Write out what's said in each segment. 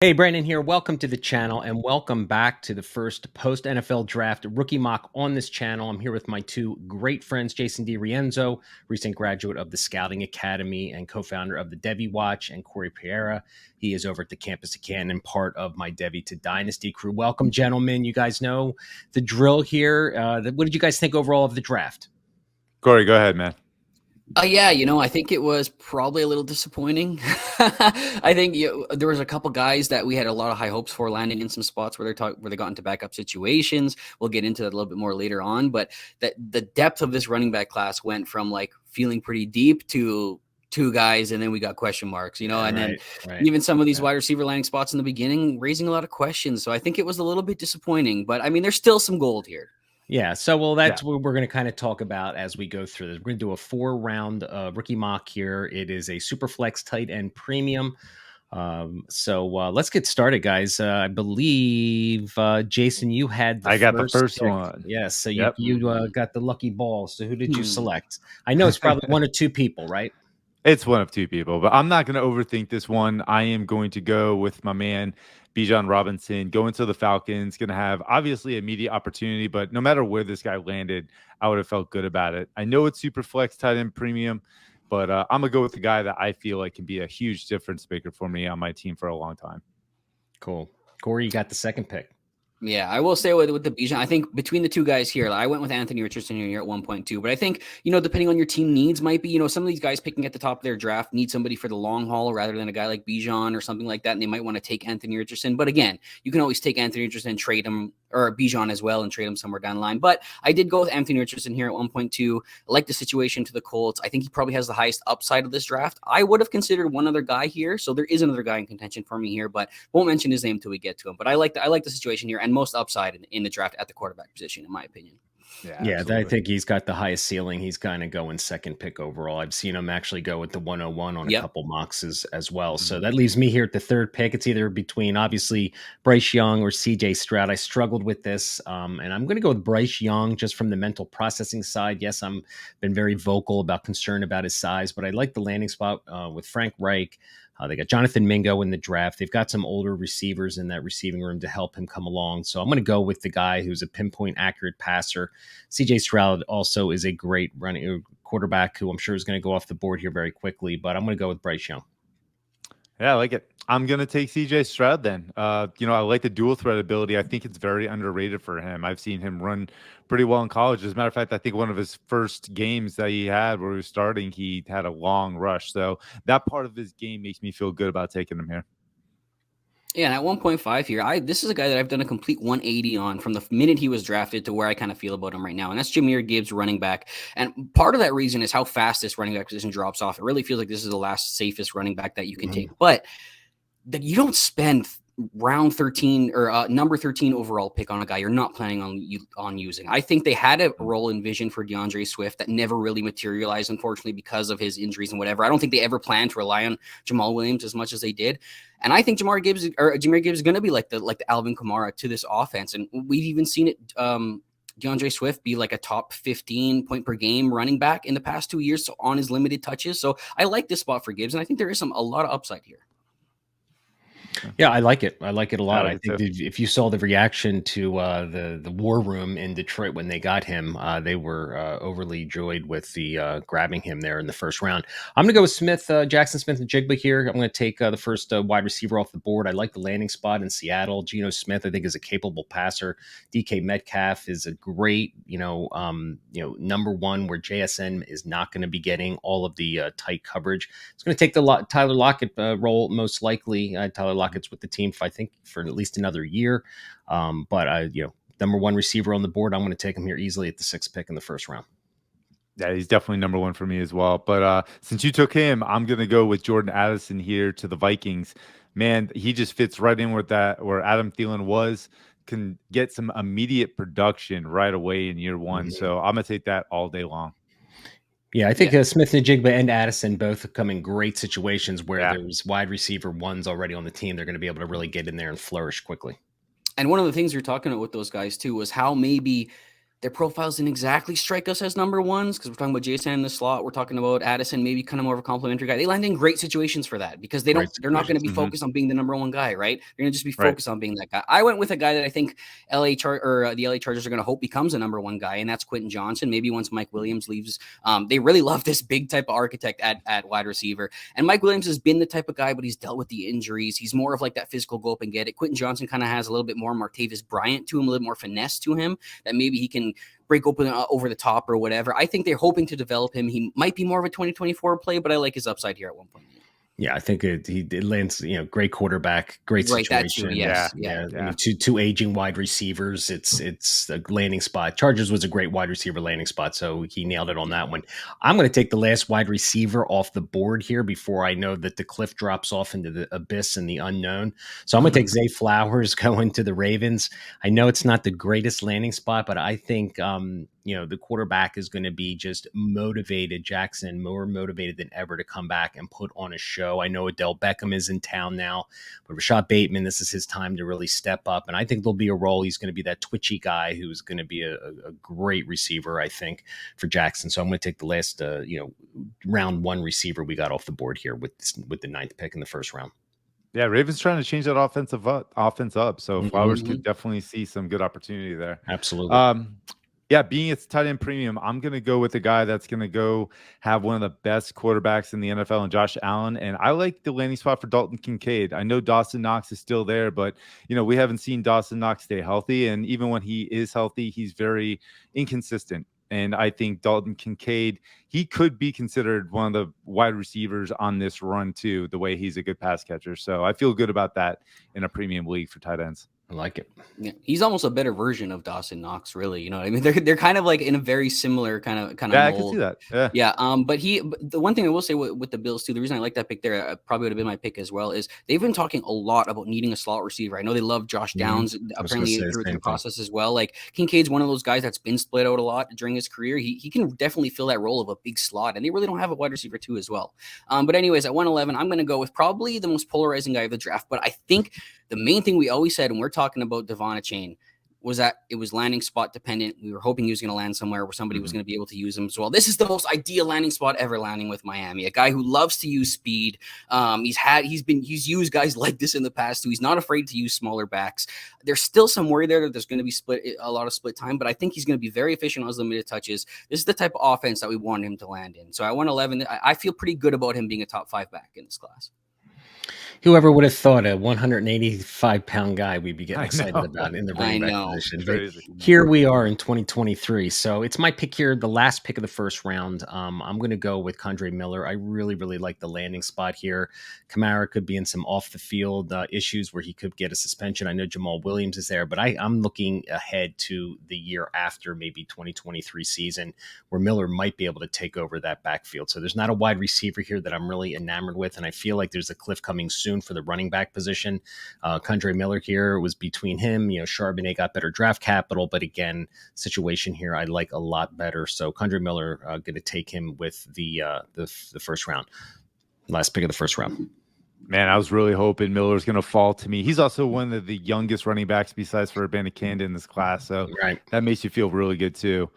Hey, Brandon here. Welcome to the channel and welcome back to the first post NFL draft rookie mock on this channel. I'm here with my two great friends, Jason DiRienzo, recent graduate of the Scouting Academy and co-founder of the Devy Watch, and Corey Pereira. He is over at the campus of Canton and part of my Devy to Dynasty crew. Welcome, gentlemen. You guys know the drill here. What did you guys think overall of the draft? Corey, go ahead, man. Yeah, I think it was probably a little disappointing. I think there was a couple guys that we had a lot of high hopes for landing in some spots where they got into backup situations. We'll get into that a little bit more later on, but that the depth of this running back class went from like feeling pretty deep to two guys, and then we got question marks, and then even some of these wide receiver landing spots in the beginning raising a lot of questions. So I think it was a little bit disappointing, but I mean, there's still some gold here. Yeah, so that's what we're going to kind of talk about as we go through this. We're going to do a 4-round rookie mock here. It is a super flex tight end premium. So let's get started, guys. I believe Jason, you had I got the first pick. one. Yes, so you got the lucky ball. So who did you select? I know it's probably one or two people, right? It's one of two people, but I'm not going to overthink this one. I am going to go with my man, Bijan Robinson, going to the Falcons. Going to have obviously immediate opportunity, but no matter where this guy landed, I would have felt good about it. I know it's super flex tight end premium, but I'm going to go with the guy that I feel like can be a huge difference maker for me on my team for a long time. Cool. Corey, you got the second pick. Yeah, I will say with the Bijan, I think between the two guys here, I went with Anthony Richardson here at 1.2, but I think, depending on your team needs might be, some of these guys picking at the top of their draft need somebody for the long haul rather than a guy like Bijan or something like that. And they might want to take Anthony Richardson. But again, you can always take Anthony Richardson and trade him, or Bijan as well, and trade him somewhere down the line. But I did go with Anthony Richardson here at 1.2. I like the situation to the Colts. I think he probably has the highest upside of this draft. I would have considered one other guy here. So there is another guy in contention for me here, but won't mention his name until we get to him. But I like the situation here and most upside in the draft at the quarterback position, in my opinion. Yeah, I think he's got the highest ceiling. He's kind of going second pick overall. I've seen him actually go with the 101 on a couple mocks as well. Mm-hmm. So that leaves me here at the third pick. It's either between obviously Bryce Young or CJ Stroud. I struggled with this, and I'm going to go with Bryce Young just from the mental processing side. Yes, I'm been very vocal about concern about his size, but I like the landing spot with Frank Reich. They got Jonathan Mingo in the draft. They've got some older receivers in that receiving room to help him come along. So I'm going to go with the guy who's a pinpoint accurate passer. CJ Stroud also is a great running quarterback who I'm sure is going to go off the board here very quickly, but I'm going to go with Bryce Young. Yeah, I like it. I'm going to take CJ Stroud then. I like the dual threat ability. I think it's very underrated for him. I've seen him run pretty well in college. As a matter of fact, I think one of his first games that he had where he was starting, he had a long rush. So that part of his game makes me feel good about taking him here. Yeah, and at 1.5 here, this is a guy that I've done a complete 180 on from the minute he was drafted to where I kind of feel about him right now, and that's Jahmyr Gibbs, running back. And part of that reason is how fast this running back position drops off. It really feels like this is the last safest running back that you can take, but that you don't spend round 13 or number 13 overall pick on a guy you're not planning on using. I think they had a role envisioned for DeAndre Swift that never really materialized, unfortunately, because of his injuries and whatever. I don't think they ever planned to rely on Jamal Williams as much as they did. And I think Jahmyr Gibbs is going to be like the Alvin Kamara to this offense. And we've even seen it. DeAndre Swift be like a top 15 point per game running back in the past 2 years, so on his limited touches. So I like this spot for Gibbs, and I think there is a lot of upside here. Yeah, I like it. I like it a lot. I think if you saw the reaction to the war room in Detroit when they got him, they were overly joyed with the grabbing him there in the first round. I'm going to go with Jackson Smith and Jigba here. I'm going to take the first wide receiver off the board. I like the landing spot in Seattle. Geno Smith, I think, is a capable passer. DK Metcalf is a great, number one where JSN is not going to be getting all of the tight coverage. It's going to take the Tyler Lockett role most likely. Tyler Lockett's with the team, I think, for at least another year. But number one receiver on the board, I'm going to take him here easily at the 6th pick in the first round. Yeah, he's definitely number one for me as well. But since you took him, I'm going to go with Jordan Addison here to the Vikings. Man, he just fits right in with that where Adam Thielen was. Can get some immediate production right away in year one. Mm-hmm. So I'm going to take that all day long. Yeah, I think Smith and Jigba and Addison both come in great situations where there's wide receiver ones already on the team. They're going to be able to really get in there and flourish quickly. And one of the things you're talking about with those guys too was how maybe their profiles didn't exactly strike us as number ones because we're talking about Jason in the slot. We're talking about Addison, maybe kind of more of a complimentary guy. They land in great situations for that because they're not going to be focused on being the number one guy, right? They're going to just be focused on being that guy. I went with a guy that I think the LA Chargers are going to hope becomes a number one guy, and that's Quentin Johnson. Maybe once Mike Williams leaves, they really love this big type of architect at wide receiver. And Mike Williams has been the type of guy, but he's dealt with the injuries. He's more of like that physical go up and get it. Quentin Johnson kind of has a little bit more Martavis Bryant to him, a little more finesse to him that maybe he can break open over the top or whatever. I think they're hoping to develop him. He might be more of a 2024 play, but I like his upside here at 1.8. Yeah, I think it lands, great quarterback, great situation. That too, yes. Yeah. I mean, two aging wide receivers. It's a landing spot. Chargers was a great wide receiver landing spot, so he nailed it on that one. I'm going to take the last wide receiver off the board here before I know that the cliff drops off into the abyss and the unknown. So I'm going to take Zay Flowers going to the Ravens. I know it's not the greatest landing spot, but I think the quarterback is going to be just motivated, Jackson, more motivated than ever to come back and put on a show. I know Odell Beckham is in town now, but Rashad Bateman, this is his time to really step up. And I think there'll be a role. He's going to be that twitchy guy who's going to be a great receiver, I think, for Jackson. So I'm going to take the last, round one receiver we got off the board here with the 9th pick in the first round. Yeah, Ravens trying to change that offense up. So Flowers could definitely see some good opportunity there. Absolutely. Yeah, being its tight end premium, I'm going to go with a guy that's going to go have one of the best quarterbacks in the NFL, and Josh Allen. And I like the landing spot for Dalton Kincaid. I know Dawson Knox is still there, but we haven't seen Dawson Knox stay healthy. And even when he is healthy, he's very inconsistent. And I think Dalton Kincaid, he could be considered one of the wide receivers on this run too, the way he's a good pass catcher. So I feel good about that in a premium league for tight ends. I like it. Yeah, he's almost a better version of Dawson Knox, really. You know what I mean? They're kind of like in a very similar kind of mold. I can see that. Yeah. But the one thing I will say with the Bills too, the reason I like that pick there, probably would have been my pick as well, is they've been talking a lot about needing a slot receiver. I know they love Josh Downs apparently through the process as well. Like Kincaid's one of those guys that's been split out a lot during his career. He can definitely fill that role of a big slot, and they really don't have a wide receiver too as well. But anyways, at 111, I'm going to go with probably the most polarizing guy of the draft. But I think the main thing we always said when we're talking about Devon Chain was that it was landing spot dependent. We were hoping he was going to land somewhere where somebody was going to be able to use him as well. This is the most ideal landing spot ever, landing with Miami. A guy who loves to use speed. He's used guys like this in the past too. He's not afraid to use smaller backs. There's still some worry there that there's going to be a lot of split time, but I think he's going to be very efficient on his limited touches. This is the type of offense that we want him to land in. So at 111, I feel pretty good about him being a top 5 back in this class. Whoever would have thought a 185-pound guy we'd be getting excited about in the running back position. But here we are in 2023. So it's my pick here, the last pick of the first round. I'm going to go with Kendre Miller. I really, really like the landing spot here. Kamara could be in some off-the-field issues where he could get a suspension. I know Jamal Williams is there, but I'm looking ahead to the year after, maybe 2023 season, where Miller might be able to take over that backfield. So there's not a wide receiver here that I'm really enamored with, and I feel like there's a cliff coming soon for the running back position. Kendre Miller here was between him. Charbonnet got better draft capital, but again, situation here I like a lot better. So Kendre Miller, going to take him with the first round, last pick of the first round. Man, I was really hoping Miller's going to fall to me. He's also one of the youngest running backs besides for Abanikanda in this class, so that makes you feel really good too.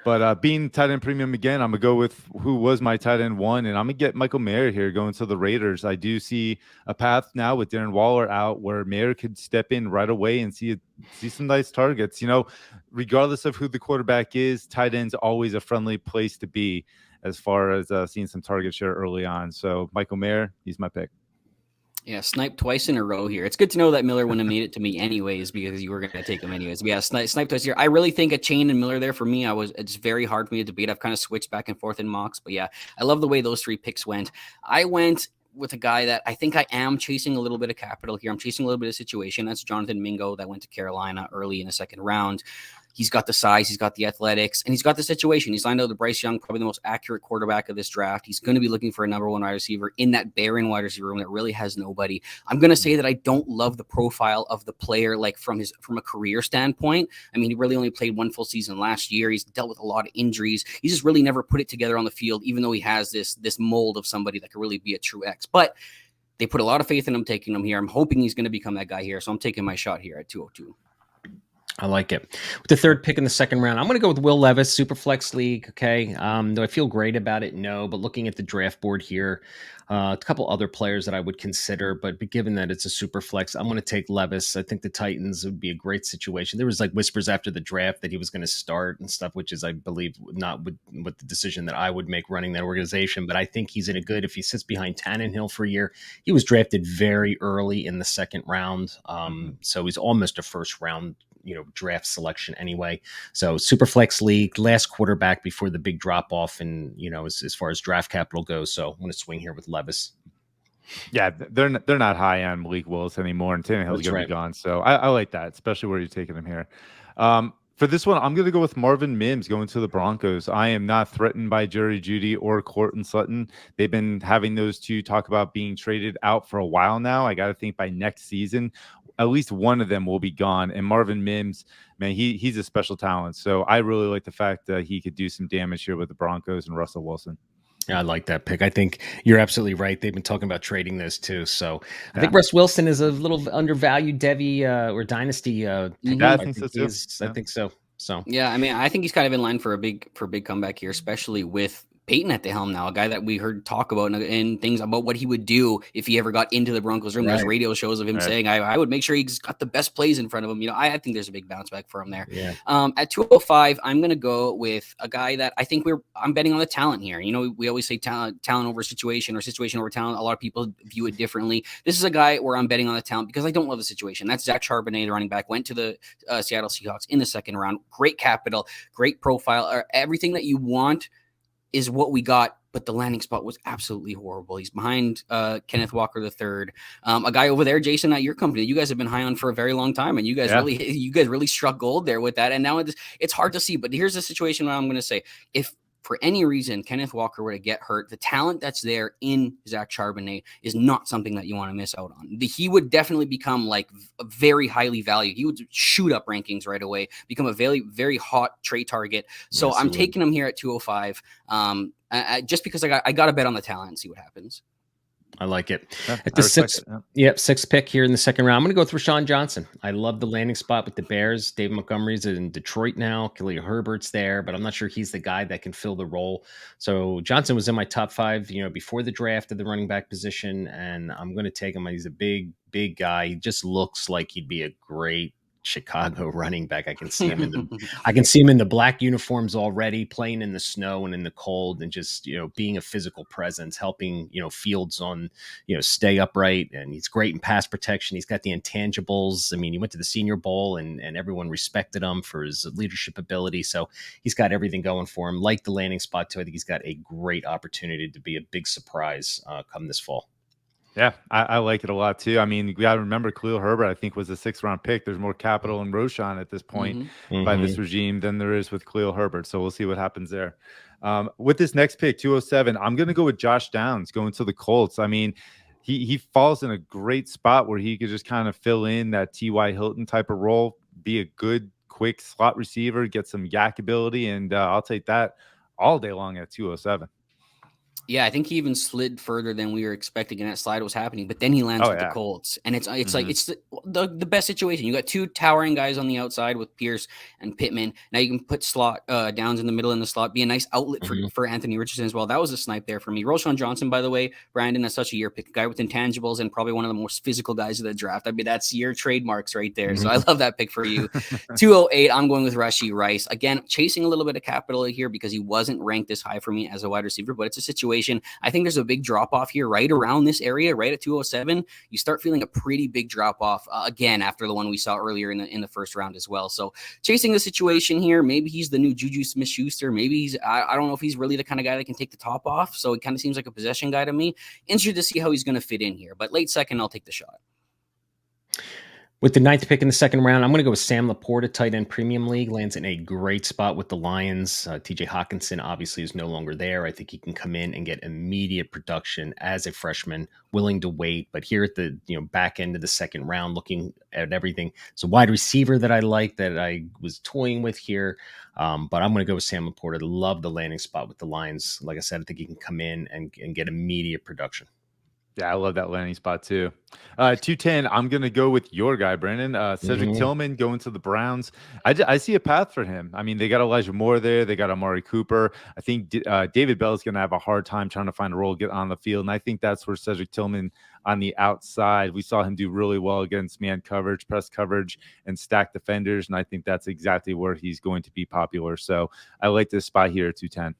But being tight end premium again, I'm going to go with who was my tight end 1, and I'm going to get Michael Mayer here going to the Raiders. I do see a path now with Darren Waller out where Mayer could step in right away and see some nice targets. Regardless of who the quarterback is, tight end's always a friendly place to be as far as seeing some target share early on. So Michael Mayer, he's my pick. Yeah, sniped twice in a row here. It's good to know that Miller wouldn't have made it to me anyways because you were going to take him anyways. But yeah, sniped twice here. I really think a Chain and Miller there for me, it's very hard for me to debate. I've kind of switched back and forth in mocks. But yeah, I love the way those 3 picks went. I went with a guy that I think I am chasing a little bit of capital here. I'm chasing a little bit of situation. That's Jonathan Mingo that went to Carolina early in the second round. He's got the size, he's got the athletics, and he's got the situation. He's lined up with Bryce Young, probably the most accurate quarterback of this draft. He's going to be looking for a number 1 wide receiver in that barren wide receiver room that really has nobody. I'm going to say that I don't love the profile of the player, like from a career standpoint. I mean, he really only played 1 full season last year. He's dealt with a lot of injuries. He's just really never put it together on the field, even though he has this mold of somebody that could really be a true X. But they put a lot of faith in him taking him here. I'm hoping he's going to become that guy here. So I'm taking my shot here at 202. I like it. With the third pick in the second round, I'm going to go with Will Levis, super flex league. Okay. Do I feel great about it? No. But looking at the draft board here, a couple other players that I would consider, but given that it's a super flex, I'm going to take Levis. I think the Titans would be a great situation. There was like whispers after the draft that he was going to start and stuff, which is, I believe, not with the decision that I would make running that organization. But I think he's in a good, if he sits behind Tannenhill for a year, he was drafted very early in the second round. So he's almost a first round draft selection anyway. So super flex league, last quarterback before the big drop off, and as far as draft capital goes. So I'm going to swing here with Levis. Yeah, they're not high on Malik Willis anymore, and Tannehill's going to be gone. So I like that, especially where you're taking him here. For this one, I'm going to go with Marvin Mims going to the Broncos. I am not threatened by Jerry Jeudy or Courtland Sutton. They've been having those two talk about being traded out for a while now. I got to think by next season, at least one of them will be gone. And Marvin Mims, man, he's a special talent. So I really like the fact that he could do some damage here with the Broncos and Russell Wilson. Yeah, I like that pick. I think you're absolutely right. They've been talking about trading this too. So I think Russ Wilson is a little undervalued Devy or Dynasty. Yeah, I think so too. I think so. So yeah, I mean, I think he's kind of in line for a big comeback here, especially with Peyton at the helm now, a guy that we heard talk about and things about what he would do if he ever got into the Broncos room. Right. There's radio shows of him saying, I would make sure he's got the best plays in front of him. I think there's a big bounce back for him there. Yeah. At 205, I'm going to go with a guy that I think I'm betting on the talent here. We always say talent over situation or situation over talent. A lot of people view it differently. This is a guy where I'm betting on the talent because I don't love the situation. That's Zach Charbonnet, the running back, went to the Seattle Seahawks in the second round. Great capital, great profile, everything that you want is what we got, but the landing spot was absolutely horrible. He's behind Kenneth Walker III, a guy over there, Jason, at your company. You guys have been high on for a very long time, and you guys really struck gold there with that. And now it's hard to see. But here's the situation where I'm going to say, if for any reason Kenneth Walker were to get hurt, the talent that's there in Zach Charbonnet is not something that you want to miss out on. He would definitely become like very highly valued. He would shoot up rankings right away, become a very, very hot trade target. So yes, I'm taking him here at 205 just because I got to bet on the talent and see what happens. I like it. At the sixth pick here in the second round, I'm going to go with Rashawn Johnson. I love the landing spot with the Bears. Dave Montgomery's in Detroit now. Khalil Herbert's there, but I'm not sure he's the guy that can fill the role. So Johnson was in my top 5, before the draft of the running back position, and I'm going to take him. He's a big, big guy. He just looks like he'd be a great Chicago running back. I can see him in the black uniforms already, playing in the snow and in the cold, and just being a physical presence, helping Fields on stay upright. And he's great in pass protection. He's got the intangibles. I mean, he went to the Senior Bowl and everyone respected him for his leadership ability. So he's got everything going for him. Like the landing spot too. I think he's got a great opportunity to be a big surprise come this fall. Yeah, I like it a lot too. I mean, we got to remember Khalil Herbert, I think, was a 6th round pick. There's more capital in Roshan at this point by this regime than there is with Khalil Herbert. So we'll see what happens there. With this next pick, 207, I'm going to go with Josh Downs going to the Colts. I mean, he falls in a great spot where he could just kind of fill in that T.Y. Hilton type of role, be a good, quick slot receiver, get some yak ability, and I'll take that all day long at 207. Yeah, I think he even slid further than we were expecting, and that slide was happening. But then he lands with the Colts, and it's like it's the best situation. You got 2 towering guys on the outside with Pierce and Pittman. Now you can put slot Downs in the middle in the slot, be a nice outlet for Anthony Richardson as well. That was a snipe there for me. Roshan Johnson, by the way, Brandon, that's such a year pick, a guy with intangibles and probably one of the most physical guys of the draft. I mean, that's your trademarks right there. So I love that pick for you. 208, I'm going with Rashee Rice. Again, chasing a little bit of capital here because he wasn't ranked this high for me as a wide receiver, but it's a situation. I think there's a big drop off here right around this area, right at 207. You start feeling a pretty big drop off again after the one we saw earlier in the first round as well. So chasing the situation here, maybe he's the new Juju Smith-Schuster. Maybe he's I don't know if he's really the kind of guy that can take the top off. So it kind of seems like a possession guy to me. Interested to see how he's going to fit in here, but late second, I'll take the shot. With the 9th pick in the second round, I'm going to go with Sam Laporta, tight end premium league. Lands in a great spot with the Lions. TJ Hawkinson obviously is no longer there. I think he can come in and get immediate production as a freshman, willing to wait. But here at the back end of the second round, looking at everything, it's a wide receiver that I like, that I was toying with here. But I'm going to go with Sam Laporta. Love the landing spot with the Lions. Like I said, I think he can come in and get immediate production. Yeah, I love that landing spot too. 210, I'm going to go with your guy, Brandon. Cedric Tillman going to the Browns. I see a path for him. I mean, they got Elijah Moore there. They got Amari Cooper. I think David Bell is going to have a hard time trying to find a role, get on the field. And I think that's where Cedric Tillman on the outside, we saw him do really well against man coverage, press coverage, and stack defenders. And I think that's exactly where he's going to be popular. So I like this spot here at 210.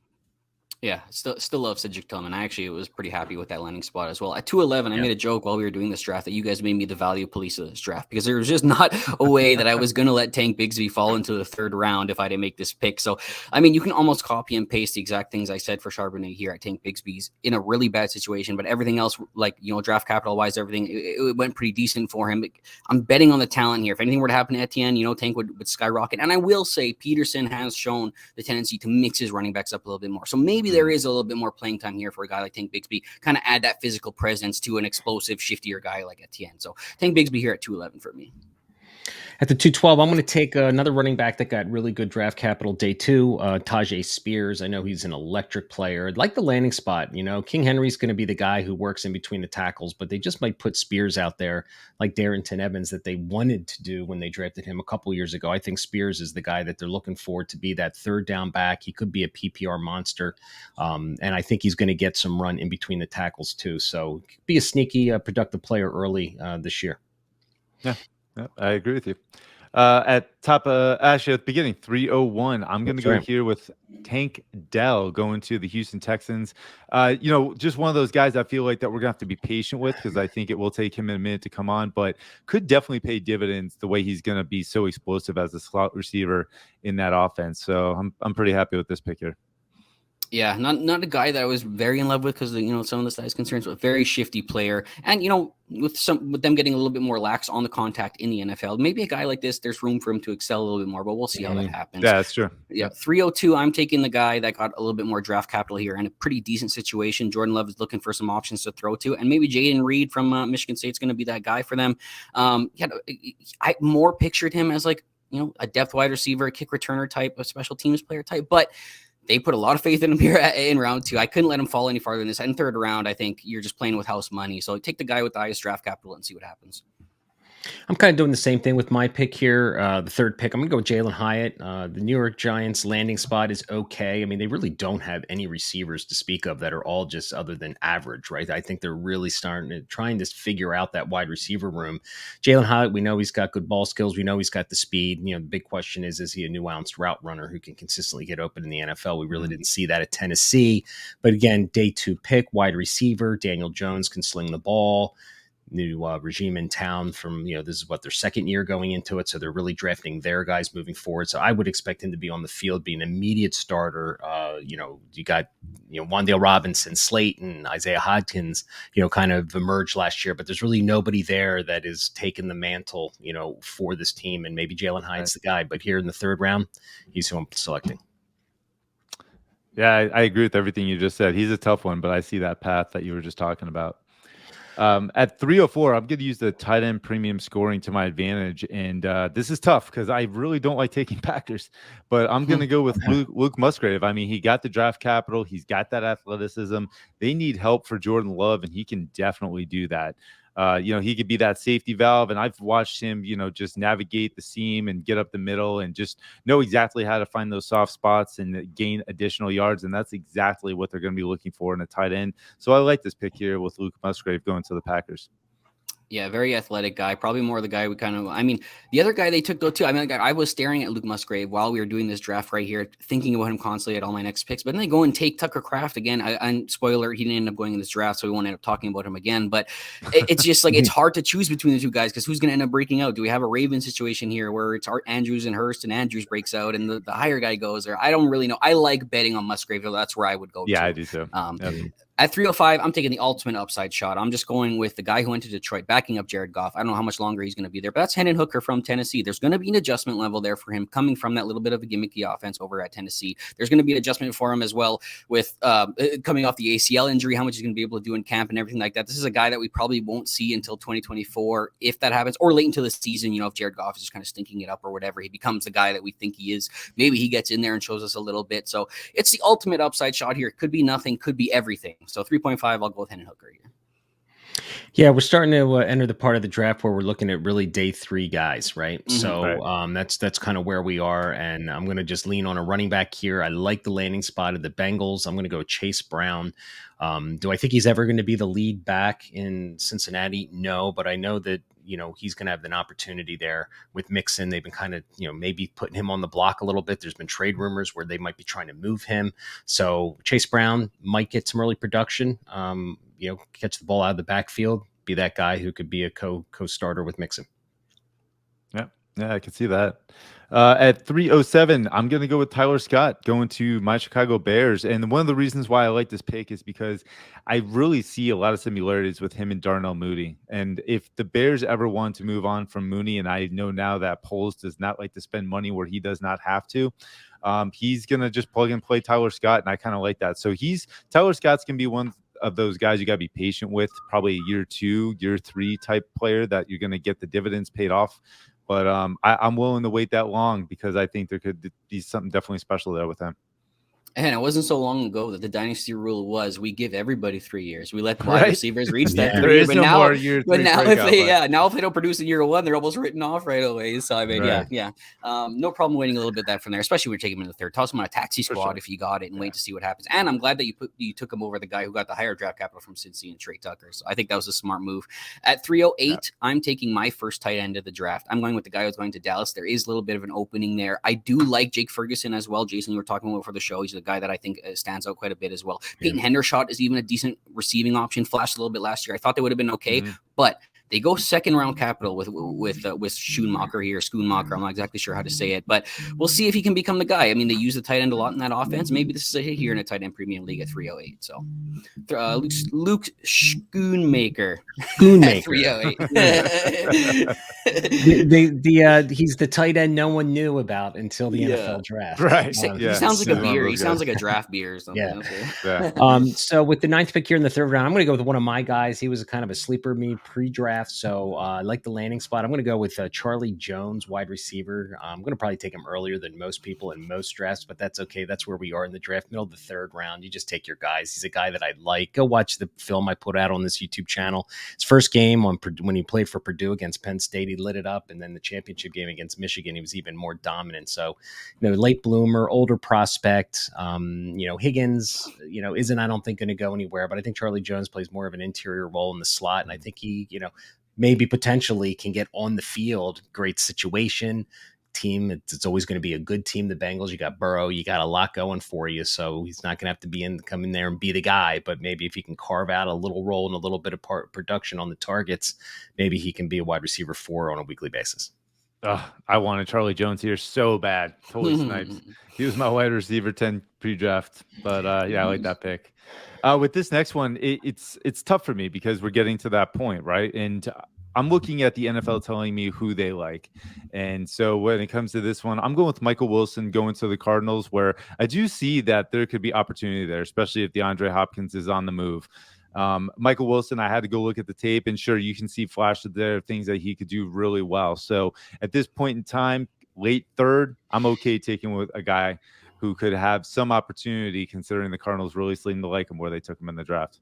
Yeah, still love Cedric Tillman. I actually was pretty happy with that landing spot as well. At 211, I made a joke while we were doing this draft that you guys made me the value police of this draft because there was just not a way that I was going to let Tank Bigsby fall into the third round if I didn't make this pick. So, I mean, you can almost copy and paste the exact things I said for Charbonnet here at Tank Bigsby's in a really bad situation, but everything else, like, draft capital wise, everything, it went pretty decent for him. I'm betting on the talent here. If anything were to happen to Etienne, Tank would skyrocket. And I will say Peterson has shown the tendency to mix his running backs up a little bit more. So maybe there is a little bit more playing time here for a guy like Tank Bigsby, kind of add that physical presence to an explosive, shiftier guy like Etienne. So Tank Bigsby here at 211 for me. At the 212, I'm going to take another running back that got really good draft capital day 2, Tajay Spears. I know he's an electric player. I'd like the landing spot. King Henry's going to be the guy who works in between the tackles, but they just might put Spears out there like Darrington Evans that they wanted to do when they drafted him a couple years ago. I think Spears is the guy that they're looking for to be that third down back. He could be a PPR monster, and I think he's going to get some run in between the tackles too. So be a sneaky, productive player early this year. Yeah. I agree with you. At top, actually at the beginning, 301. I'm going to go here with Tank Dell going to the Houston Texans. Just one of those guys I feel like that we're going to have to be patient with because I think it will take him a minute to come on, but could definitely pay dividends the way he's going to be so explosive as a slot receiver in that offense. So I'm pretty happy with this pick here. Yeah, not a guy that I was very in love with because some of the size concerns, but very shifty player. And with them getting a little bit more lax on the contact in the NFL, maybe a guy like this, there's room for him to excel a little bit more. But we'll see how that happens. Yeah, that's true. Yeah, 302. I'm taking the guy that got a little bit more draft capital here and a pretty decent situation. Jordan Love is looking for some options to throw to, and maybe Jaden Reed from Michigan State's going to be that guy for them. I more pictured him as like a depth wide receiver, a kick returner type, a special teams player type, but they put a lot of faith in him here in round 2. I couldn't let him fall any farther than this. In third round, I think you're just playing with house money. So take the guy with the highest draft capital and see what happens. I'm kind of doing the same thing with my pick here. The third pick, I'm going to go with Jalen Hyatt. The New York Giants landing spot is okay. I mean, they really don't have any receivers to speak of that are all just other than average, right? I think they're really trying to figure out that wide receiver room. Jalen Hyatt, we know he's got good ball skills. We know he's got the speed. The big question is he a nuanced route runner who can consistently get open in the NFL? We really didn't see that at Tennessee. But again, day 2 pick, wide receiver. Daniel Jones can sling the ball. New regime in town from, this is what their second year going into it. So they're really drafting their guys moving forward. So I would expect him to be on the field, be an immediate starter. You got, Wan'Dale Robinson, Slayton, Isaiah Hodgins, kind of emerged last year, but there's really nobody there that is taking the mantle, for this team. And maybe Jalen Hyatt's the guy, but here in the third round, he's who I'm selecting. Yeah, I agree with everything you just said. He's a tough one, but I see that path that you were just talking about. At 304, I'm going to use the tight end premium scoring to my advantage. And this is tough because I really don't like taking Packers, but I'm going to go with Luke Musgrave. I mean, he got the draft capital. He's got that athleticism. They need help for Jordan Love, and he can definitely do that. He could be that safety valve, and I've watched him, just navigate the seam and get up the middle and just know exactly how to find those soft spots and gain additional yards. And that's exactly what they're going to be looking for in a tight end. So I like this pick here with Luke Musgrave going to the Packers. Yeah, very athletic guy. Probably more the guy the other guy they took though too. I was staring at Luke Musgrave while we were doing this draft right here, thinking about him constantly at all my next picks. But then they go and take Tucker Kraft again. And spoiler, he didn't end up going in this draft, so we won't end up talking about him again. But it's just like it's hard to choose between the two guys because who's going to end up breaking out? Do we have a Raven situation here where it's Andrews and Hurst and Andrews breaks out and the higher guy goes there? I don't really know. I like betting on Musgrave, though. That's where I would go. Yeah, I do too. At 305, I'm taking the ultimate upside shot. I'm just going with the guy who went to Detroit, backing up Jared Goff. I don't know how much longer he's going to be there, but that's Hendon Hooker from Tennessee. There's going to be an adjustment level there for him coming from that little bit of a gimmicky offense over at Tennessee. There's going to be an adjustment for him as well with coming off the ACL injury, how much he's going to be able to do in camp and everything like that. This is a guy that we probably won't see until 2024 if that happens, or late into the season. If Jared Goff is just kind of stinking it up or whatever, he becomes the guy that we think he is. Maybe he gets in there and shows us a little bit. So it's the ultimate upside shot here. It could be nothing, could be everything. So 3.5, I'll go with Hendon Hooker here. Yeah, we're starting to enter the part of the draft where we're looking at really day 3 guys, right? Right. So that's kind of where we are, and I'm going to just lean on a running back here. I like the landing spot of the Bengals. I'm going to go Chase Brown. Do I think he's ever going to be the lead back in Cincinnati? No, but I know that he's going to have an opportunity there with Mixon. They've been kind of maybe putting him on the block a little bit. There's been trade rumors where they might be trying to move him. So Chase Brown might get some early production. Catch the ball out of the backfield, be that guy who could be a co-starter with Mixon. Yeah, I can see that. At 307, I'm going to go with Tyler Scott going to my Chicago Bears. And one of the reasons why I like this pick is because I really see a lot of similarities with him and Darnell Mooney. And if the Bears ever want to move on from Mooney, and I know now that Poles does not like to spend money where he does not have to, he's going to just plug and play Tyler Scott. And I kind of like that. So Tyler Scott's going to be one of those guys you got to be patient with, probably a year 2, year 3 type player that you're going to get the dividends paid off. But I'm willing to wait that long because I think there could be something definitely special there with him. And it wasn't so long ago that the dynasty rule was we give everybody 3 years. We let the wide receivers reach that 3 years. But now if they don't produce in year 1, they're almost written off right away. So I mean, yeah. No problem waiting a little bit that from there, especially when you're taking him in the third. Toss him on a taxi squad if you got it and wait to see what happens. And I'm glad that you took him over the guy who got the higher draft capital from Cincy and Trey Tucker. So I think that was a smart move. At 308, I'm taking my first tight end of the draft. I'm going with the guy who's going to Dallas. There is a little bit of an opening there. I do like Jake Ferguson as well. Jason, you were talking about for the show. He's the guy that I think stands out quite a bit as well. Peyton Hendershot is even a decent receiving option. Flashed a little bit last year. I thought they would have been okay, but they go second round capital with Schoonmaker here, Schoonmaker. I'm not exactly sure how to say it, but we'll see if he can become the guy. I mean, they use the tight end a lot in that offense. Maybe this is a hit here in a tight end premium league at 308. So Luke Schoonmaker. 308. He's the tight end no one knew about until the NFL draft. Right. He sounds like a beer. He sounds like a draft beer or something. So with the 9th pick here in the 3rd round, I'm going to go with one of my guys. He was a kind of a sleeper me pre-draft. So I like the landing spot. I'm going to go with Charlie Jones, wide receiver. I'm going to probably take him earlier than most people in most drafts, but that's okay. That's where we are in the draft, middle of the 3rd round. You just take your guys. He's a guy that I like. Go watch the film I put out on this YouTube channel. His first game when he played for Purdue against Penn State, he lit it up. And then the championship game against Michigan, he was even more dominant. So, late bloomer, older prospect. Higgins, isn't, I don't think, going to go anywhere, but I think Charlie Jones plays more of an interior role in the slot. And I think he, maybe potentially can get on the field. Great situation. Team, it's always going to be a good team. The Bengals, you got Burrow, you got a lot going for you, so he's not going to have to come in there and be the guy. But maybe if he can carve out a little role and a little bit of production on the targets, maybe he can be a wide receiver 4 on a weekly basis. I wanted Charlie Jones here so bad. Totally sniped. He was my wide receiver 10 pre-draft, but I like that pick. With this next one, it's tough for me because we're getting to that point, right? And I'm looking at the NFL telling me who they like. And so when it comes to this one, I'm going with Michael Wilson going to the Cardinals, where I do see that there could be opportunity there, especially if DeAndre Hopkins is on the move. Michael Wilson, I had to go look at the tape, and sure, you can see flashes there, things that he could do really well. So at this point in time, late 3rd, I'm okay taking with a guy who could have some opportunity, considering the Cardinals really seem to like him where they took him in the draft.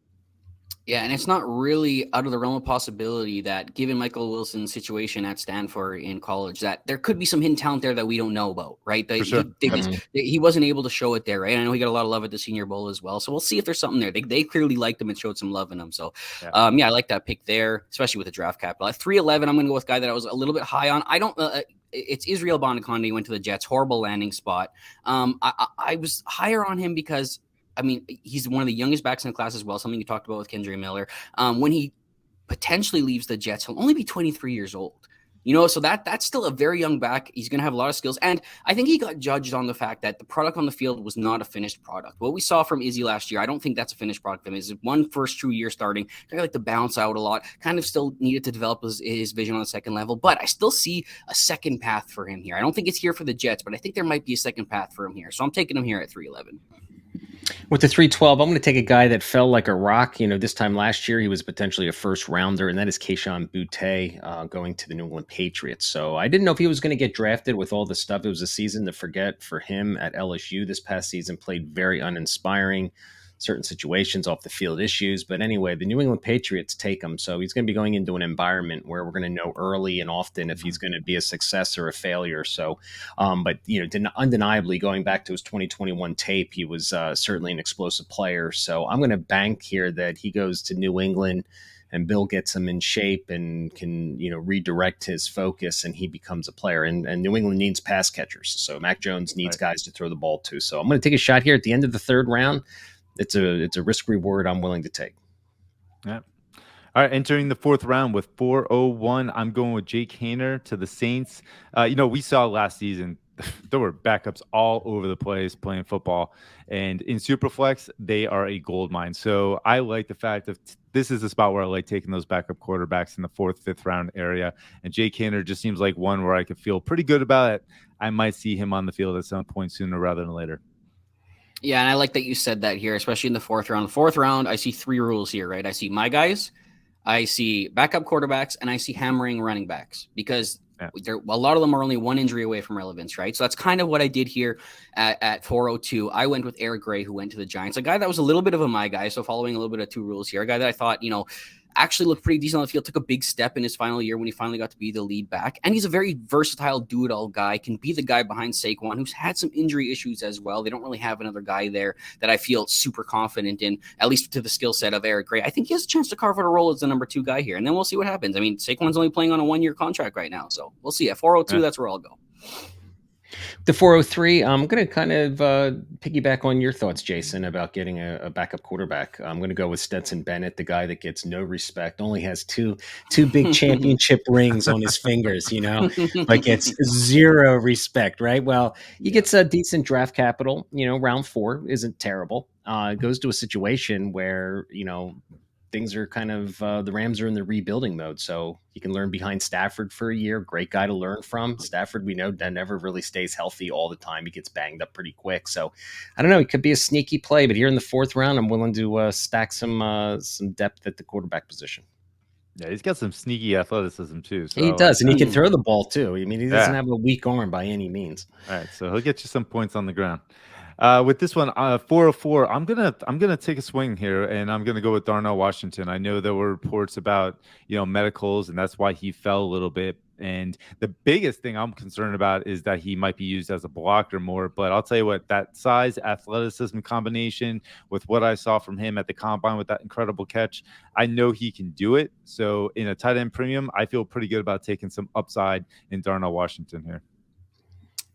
Yeah, and it's not really out of the realm of possibility that, given Michael Wilson's situation at Stanford in college, that there could be some hidden talent there that we don't know about, right? He wasn't able to show it there, right? I know he got a lot of love at the Senior Bowl as well, so we'll see if there's something there. They clearly liked him and showed some love in him. So, I like that pick there, especially with the draft capital. At 311, I'm going to go with a guy that I was a little bit high on. I don't. It's Israel Bondikonde. Went to the Jets. Horrible landing spot. I was higher on him because, I mean, he's one of the youngest backs in the class as well, something you talked about with Kendre Miller. When he potentially leaves the Jets, he'll only be 23 years old. So that's still a very young back. He's going to have a lot of skills. And I think he got judged on the fact that the product on the field was not a finished product. What we saw from Izzy last year, I don't think that's a finished product. I mean, his first true year starting, I like to bounce out a lot, kind of still needed to develop his vision on the second level. But I still see a second path for him here. I don't think it's here for the Jets, but I think there might be a second path for him here. So I'm taking him here at 311. With the 312, I'm going to take a guy that fell like a rock. This time last year, he was potentially a first rounder, and that is Kayshon Boutte going to the New England Patriots. So I didn't know if he was going to get drafted with all the stuff. It was a season to forget for him at LSU this past season, played very uninspiring. certain situations, off the field issues. But anyway, the New England Patriots take him. So he's going to be going into an environment where we're going to know early and often if he's going to be a success or a failure. So, but, undeniably, going back to his 2021 tape, he was certainly an explosive player. So I'm going to bank here that he goes to New England and Bill gets him in shape and can, redirect his focus and he becomes a player. And New England needs pass catchers. So Mac Jones needs guys to throw the ball to. So I'm going to take a shot here at the end of the third round. It's a risk reward I'm willing to take. Yeah. All right, entering the fourth round with 401, I'm going with Jake Haener to the Saints. We saw last season there were backups all over the place playing football, and in Superflex they are a gold mine. So I like the fact that this is the spot where I like taking those backup quarterbacks in the 4th, 5th round area. And Jake Haener just seems like one where I could feel pretty good about it. I might see him on the field at some point sooner rather than later. Yeah, and I like that you said that here, especially in the 4th round. The 4th round, I see 3 rules here, right? I see my guys, I see backup quarterbacks, and I see hammering running backs because a lot of them are only one injury away from relevance, right? So that's kind of what I did here at 402. I went with Eric Gray, who went to the Giants, a guy that was a little bit of a my guy. So following a little bit of 2 rules here, a guy that I thought, actually looked pretty decent on the field, took a big step in his final year when he finally got to be the lead back. And he's a very versatile do-it-all guy, can be the guy behind Saquon, who's had some injury issues as well. They don't really have another guy there that I feel super confident in, at least to the skill set of Eric Gray. I think he has a chance to carve out a role as the number 2 guy here, and then we'll see what happens. I mean, Saquon's only playing on a 1-year contract right now, so we'll see. At 402, that's where I'll go. The 403, I'm going to kind of piggyback on your thoughts, Jason, about getting a backup quarterback. I'm going to go with Stetson Bennett, the guy that gets no respect, only has two big championship rings on his fingers, but gets zero respect, right? Well, he gets a decent draft capital, round 4 isn't terrible. Goes to a situation where, things are kind of the Rams are in the rebuilding mode, so he can learn behind Stafford for a year. Great guy to learn from. Stafford, we know, that never really stays healthy all the time. He gets banged up pretty quick. So I don't know. He could be a sneaky play, but here in the 4th round, I'm willing to stack some depth at the quarterback position. Yeah, he's got some sneaky athleticism too. So he does, and he can throw the ball too. I mean, he doesn't have a weak arm by any means. All right, so he'll get you some points on the ground. With this one, 404, I'm gonna take a swing here, and I'm gonna go with Darnell Washington. I know there were reports about medicals, and that's why he fell a little bit. And the biggest thing I'm concerned about is that he might be used as a blocker more. But I'll tell you what, that size athleticism combination with what I saw from him at the combine with that incredible catch, I know he can do it. So in a tight end premium, I feel pretty good about taking some upside in Darnell Washington here.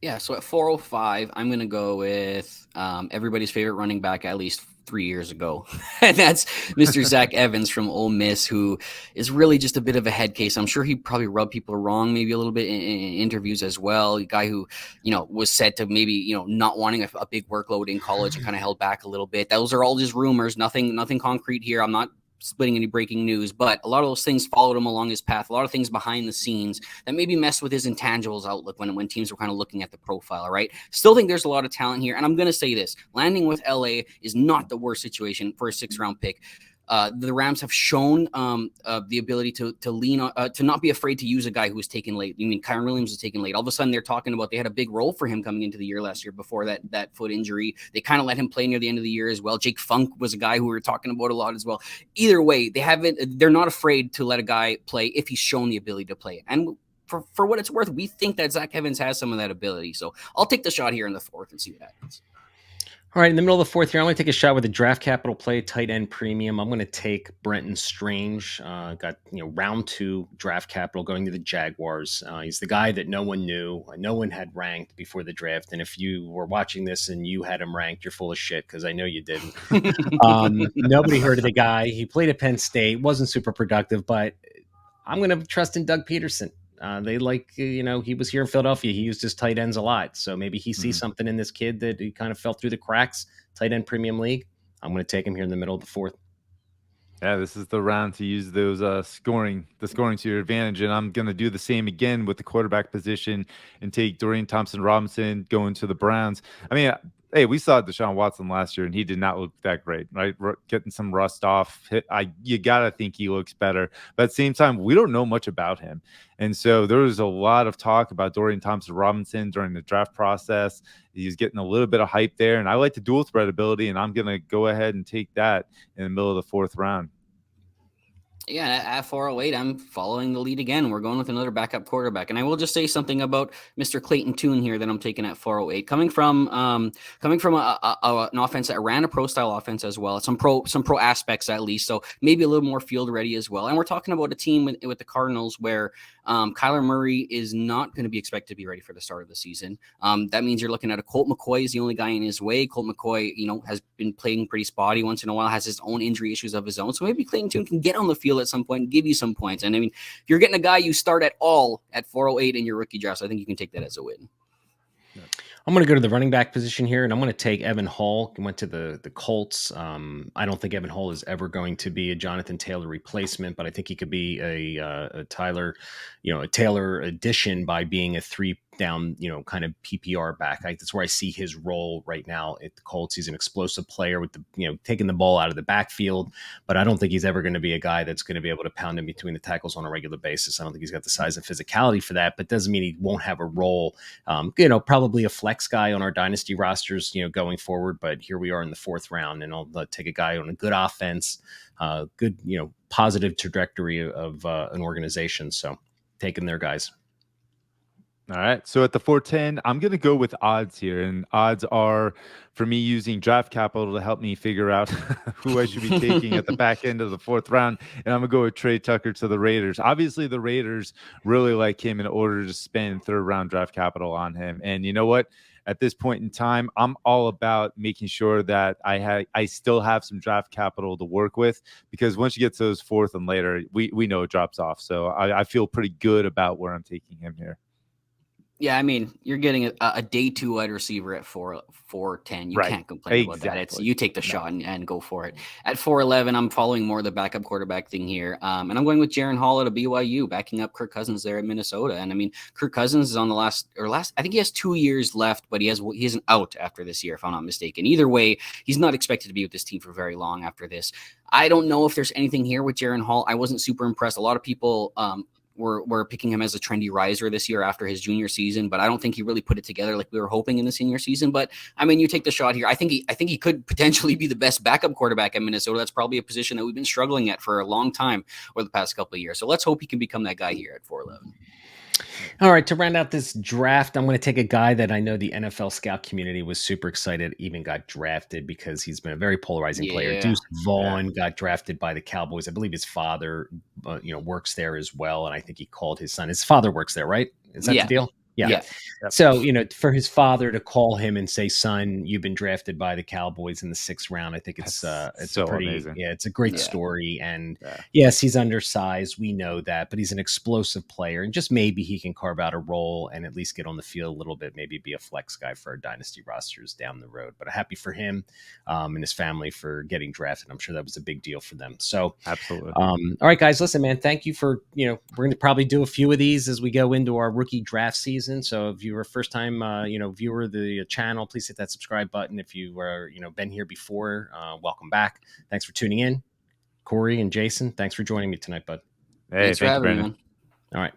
Yeah, so at 405, I'm going to go with everybody's favorite running back at least 3 years ago. And that's Mr. Zach Evans from Ole Miss, who is really just a bit of a head case. I'm sure he probably rubbed people wrong maybe a little bit in interviews as well. A guy who, was said to maybe, not wanting a big workload in college and kind of held back a little bit. Those are all just rumors, nothing concrete here. I'm not splitting any breaking news, but a lot of those things followed him along his path. A lot of things behind the scenes that maybe messed with his intangibles outlook when teams were kind of looking at the profile, right? Still think there's a lot of talent here. And I'm going to say this, landing with LA is not the worst situation for a 6th round pick. The Rams have shown the ability to lean on, to not be afraid to use a guy who was taken late. I mean, Kyron Williams was taken late. All of a sudden, they're talking about they had a big role for him coming into the year last year before that foot injury. They kind of let him play near the end of the year as well. Jake Funk was a guy who we were talking about a lot as well. Either way, they're not afraid to let a guy play if he's shown the ability to play. And for what it's worth, we think that Zach Evans has some of that ability. So I'll take the shot here in the 4th and see what happens. All right, in the middle of the 4th year, I'm going to take a shot with a draft capital play, tight end premium. I'm going to take Brenton Strange. Got round 2 draft capital going to the Jaguars. He's the guy that no one knew, no one had ranked before the draft. And if you were watching this and you had him ranked, you're full of shit because I know you didn't. Nobody heard of the guy. He played at Penn State, wasn't super productive, but I'm going to trust in Doug Peterson. He was here in Philadelphia. He used his tight ends a lot. So maybe he sees something in this kid that he kind of fell through the cracks. Tight end premium league. I'm going to take him here in the middle of the 4th. Yeah, this is the round to use those scoring to your advantage. And I'm going to do the same again with the quarterback position and take Dorian Thompson-Robinson going to the Browns. I mean, Hey, we saw Deshaun Watson last year, and he did not look that great, right? Getting some rust off. You gotta think he looks better, but at the same time, we don't know much about him, and so there was a lot of talk about Dorian Thompson-Robinson during the draft process. He's getting a little bit of hype there, and I like the dual threat ability, and I'm gonna go ahead and take that in the middle of the 4th round. Yeah, at 408, I'm following the lead again. We're going with another backup quarterback, and I will just say something about Mr. Clayton Tune here that I'm taking at 408. Coming from an offense that ran a pro style offense as well, some pro aspects at least, so maybe a little more field ready as well. And we're talking about a team with the Cardinals where Kyler Murray is not going to be expected to be ready for the start of the season. That means you're looking at a Colt McCoy is the only guy in his way. Colt McCoy, has been playing pretty spotty once in a while, has his own injury issues of his own. So maybe Clayton Tune can get on the field at some point and give you some points. And I mean, if you're getting a guy you start at all at 408 in your rookie draft, so I think you can take that as a win. I'm going to go to the running back position here, and I'm going to take Evan Hull. He went to the Colts. I don't think Evan Hull is ever going to be a Jonathan Taylor replacement, but I think he could be a Taylor addition by being a 3-down, kind of PPR back. That's where I see his role right now at the Colts. He's an explosive player with taking the ball out of the backfield, but I don't think he's ever going to be a guy that's going to be able to pound in between the tackles on a regular basis. I don't think he's got the size and physicality for that, but doesn't mean he won't have a role. Probably a flex guy on our dynasty rosters, going forward. But here we are in the 4th round, and I'll take a guy on a good offense, good, positive trajectory of an organization. So taking their guys. All right. So at the 410, I'm going to go with odds here. And odds are for me using draft capital to help me figure out who I should be taking at the back end of the 4th round. And I'm going to go with Trey Tucker to the Raiders. Obviously, the Raiders really like him in order to spend 3rd round draft capital on him. And you know what? At this point in time, I'm all about making sure that I still have some draft capital to work with, because once you get to those 4th and later, we know it drops off. So I feel pretty good about where I'm taking him here. Yeah, I mean, you're getting a day 2 wide receiver at 410. You can't complain about that. You take the shot and go for it. At 411, I'm following more of the backup quarterback thing here. And I'm going with Jaren Hall at a BYU, backing up Kirk Cousins there at Minnesota. And I mean, Kirk Cousins is on the last, I think he has 2 years left, but he has an out after this year, if I'm not mistaken. Either way, he's not expected to be with this team for very long after this. I don't know if there's anything here with Jaren Hall. I wasn't super impressed. A lot of people, we're picking him as a trendy riser this year after his junior season, but I don't think he really put it together like we were hoping in the senior season. But I mean, you take the shot here. I think he could potentially be the best backup quarterback at Minnesota. That's probably a position that we've been struggling at for a long time over the past couple of years. So let's hope he can become that guy here at 411. All right, to round out this draft, I'm going to take a guy that I know the NFL scout community was super excited even got drafted, because he's been a very polarizing player. Deuce Vaughn got drafted by the Cowboys. I believe his father, works there as well, and I think he called his son. His father works there, right? Is that the deal? Yeah. So, for his father to call him and say, son, you've been drafted by the Cowboys in the 6th round. I think it's so pretty amazing. Yeah, it's a great story. And yes, he's undersized. We know that, but he's an explosive player, and just maybe he can carve out a role and at least get on the field a little bit, maybe be a flex guy for our dynasty rosters down the road. But happy for him and his family for getting drafted. I'm sure that was a big deal for them. So absolutely. All right, guys, listen, man, thank you for, we're going to probably do a few of these as we go into our rookie draft season. So if you were a first time, viewer of the channel, please hit that subscribe button. If you were, been here before, welcome back. Thanks for tuning in. Corey and Jason, thanks for joining me tonight, bud. Thanks for having me, man. All right.